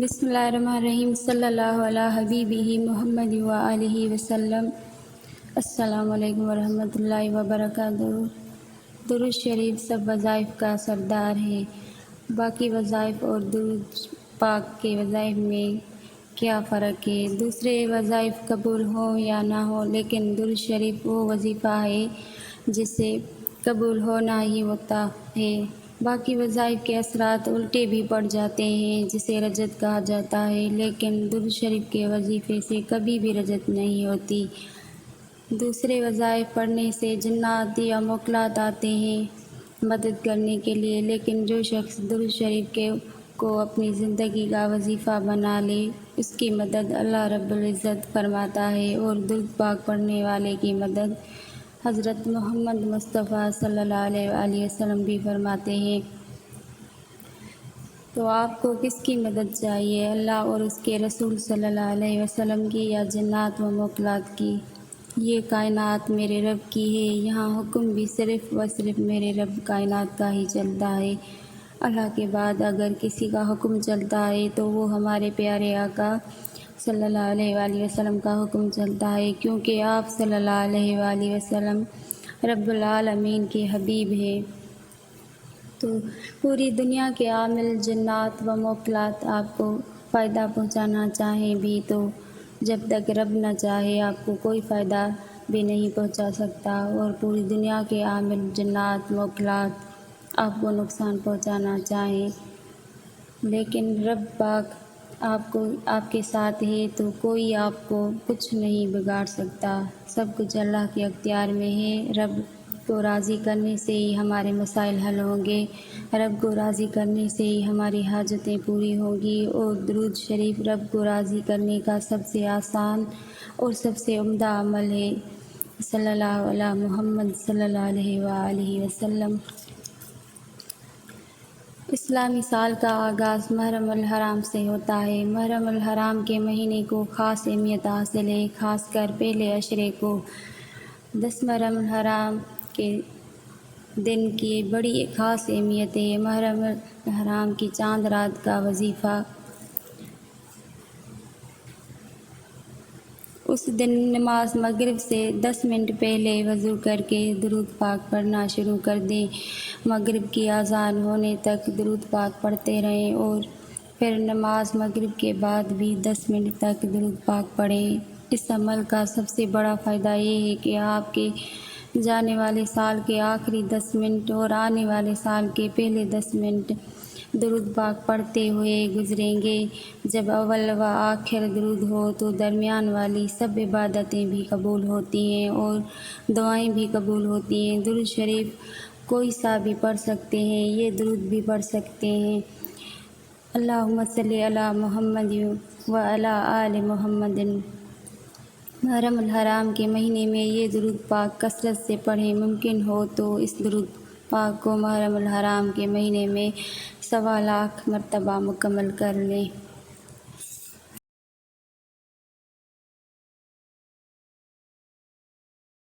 بسم اللہ الرحمن الرحیم صلی اللہ علیہ حبیبہ محمد وآلہ وسلم۔ السلام علیکم ورحمۃ اللہ وبرکاتہ۔ درود شریف سب وظائف کا سردار ہے۔ باقی وظائف اور درود پاک کے وظائف میں کیا فرق ہے؟ دوسرے وظائف قبول ہوں یا نہ ہوں، لیکن درود شریف وہ وظیفہ ہے جسے قبول ہونا ہی ہوتا ہے۔ باقی وظائف کے اثرات الٹے بھی پڑ جاتے ہیں، جسے رجت کہا جاتا ہے، لیکن درود شریف کے وظیفے سے کبھی بھی رجت نہیں ہوتی۔ دوسرے وظائف پڑھنے سے جنات یا موکلات آتے ہیں مدد کرنے کے لیے، لیکن جو شخص درود شریف کو اپنی زندگی کا وظیفہ بنا لے، اس کی مدد اللہ رب العزت فرماتا ہے، اور درود پاک پڑھنے والے کی مدد حضرت محمد مصطفیٰ صلی اللہ علیہ وآلہ وسلم بھی فرماتے ہیں۔ تو آپ کو کس کی مدد چاہیے، اللہ اور اس کے رسول صلی اللہ علیہ وسلم کی، یا جنات و موکلات کی؟ یہ کائنات میرے رب کی ہے، یہاں حکم بھی صرف و صرف میرے رب کائنات کا ہی چلتا ہے۔ اللہ کے بعد اگر کسی کا حکم چلتا ہے تو وہ ہمارے پیارے آقا صلی اللہ علیہ وآلہ وسلم کا حکم چلتا ہے، کیونکہ آپ صلی اللہ علیہ وآلہ وسلم رب العالمین کے حبیب ہیں۔ تو پوری دنیا کے عامل جنات و موکلات آپ کو فائدہ پہنچانا چاہیں بھی، تو جب تک رب نہ چاہے آپ کو کوئی فائدہ بھی نہیں پہنچا سکتا، اور پوری دنیا کے عامل جنات موکلات آپ کو نقصان پہنچانا چاہیں، لیکن رب پاک آپ کے ساتھ ہے، تو کوئی آپ کو کچھ نہیں بگاڑ سکتا۔ سب کچھ اللہ کے اختیار میں ہے۔ رب کو راضی کرنے سے ہی ہمارے مسائل حل ہوں گے، رب کو راضی کرنے سے ہی ہماری حاجتیں پوری ہوں گی، اور درود شریف رب کو راضی کرنے کا سب سے آسان اور سب سے عمدہ عمل ہے۔ صلی اللہ علیہ محمد صلی اللہ علیہ وآلہ وسلم۔ اسلامی سال کا آغاز محرم الحرام سے ہوتا ہے۔ محرم الحرام کے مہینے کو خاص اہمیت حاصل ہے، خاص کر پہلے عشرے کو۔ 10 محرم الحرام کے دن کی بڑی خاص اہمیت ہے۔ محرم الحرام کی چاند رات کا وظیفہ: اس دن نماز مغرب سے 10 منٹ پہلے وضو کر کے درود پاک پڑھنا شروع کر دیں۔ مغرب کی اذان ہونے تک درود پاک پڑھتے رہیں، اور پھر نماز مغرب کے بعد بھی 10 منٹ تک درود پاک پڑھیں۔ اس عمل کا سب سے بڑا فائدہ یہ ہے کہ آپ کے جانے والے سال کے آخری 10 منٹ اور آنے والے سال کے پہلے 10 منٹ درود پاک پڑھتے ہوئے گزریں گے۔ جب اول و آخر درود ہو تو درمیان والی سب عبادتیں بھی قبول ہوتی ہیں اور دعائیں بھی قبول ہوتی ہیں۔ درود شریف کوئی سا بھی پڑھ سکتے ہیں، یہ درود بھی پڑھ سکتے ہیں: اللہم صلی علی محمد و علی آل محمد۔ محرم الحرام کے مہینے میں یہ درود پاک کثرت سے پڑھیں۔ ممکن ہو تو اس درود پاک کو محرم الحرام کے مہینے میں 1.25 لاکھ مرتبہ مکمل کر لیں۔